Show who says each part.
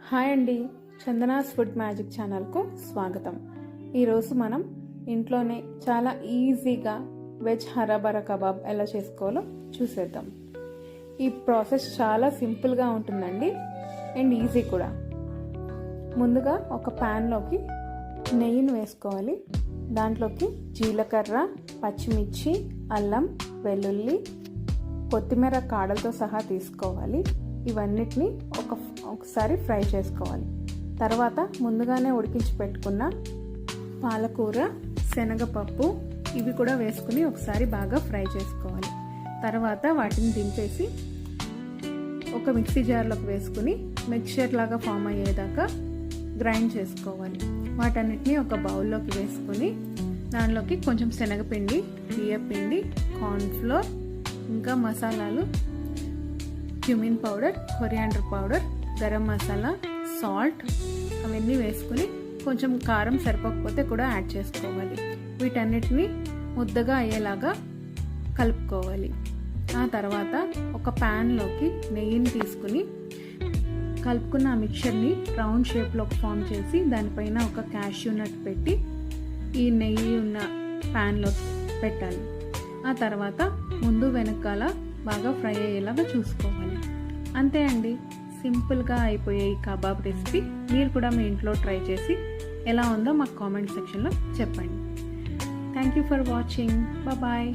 Speaker 1: Hi అండి, Chandana's food magic ఛానల్కు స్వాగతం. ఈరోజు మనం ఇంట్లోనే చాలా ఈజీగా వెజ్ హరాబరా కబాబ్ ఎలా చేసుకోవాలో చూసేద్దాం. ఈ ప్రాసెస్ చాలా సింపుల్గా ఉంటుందండి అండ్ ఈజీ కూడా. ముందుగా ఒక ప్యాన్లోకి నెయ్యిని వేసుకోవాలి. దాంట్లోకి జీలకర్ర, పచ్చిమిర్చి, అల్లం, వెల్లుల్లి, కొత్తిమీర కాడలతో సహా తీసుకోవాలి. ఇవన్నిటిని ఒకసారి ఫ్రై చేసుకోవాలి. తర్వాత ముందుగానే ఉడికించి పెట్టుకున్న పాలకూర, శనగపప్పు ఇవి కూడా వేసుకుని ఒకసారి బాగా ఫ్రై చేసుకోవాలి. తర్వాత వాటిని దింపేసి ఒక మిక్సీ జార్లోకి వేసుకుని మిక్చర్ లాగా ఫామ్ అయ్యేదాకా గ్రైండ్ చేసుకోవాలి. వాటన్నిటిని ఒక బౌల్లోకి వేసుకుని దానిలోకి కొంచెం శనగపిండి, బియ్యపిండి, కార్న్ఫ్లోర్, ఇంకా మసాలాలు, cumin powder, coriander powder, garam masala, salt అవన్నీ వేసుకుని కొంచెం కారం సరిపోకపోతే కూడా యాడ్ చేసుకోవాలి. వీటన్నిటిని ముద్దగా అయ్యేలాగా కలుపుకోవాలి. ఆ తర్వాత ఒక ప్యాన్లోకి నెయ్యిని తీసుకుని కలుపుకున్న ఆ మిక్చర్ని రౌండ్ షేప్లో ఫామ్ చేసి దానిపైన ఒక క్యాష్యూ నట్ పెట్టి ఈ నెయ్యి ఉన్న ప్యాన్లో పెట్టాలి. ఆ తర్వాత ముందు వెనకాల బాగా ఫ్రై అయ్యేలాగా చూసుకోవాలి. అంతే అండి, సింపుల్గా అయిపోయే ఈ కబాబ్ రెసిపీ మీరు కూడా మీ ఇంట్లో ట్రై చేసి ఎలా ఉందో మాకు కామెంట్ సెక్షన్లో చెప్పండి. Thank you for watching. Bye.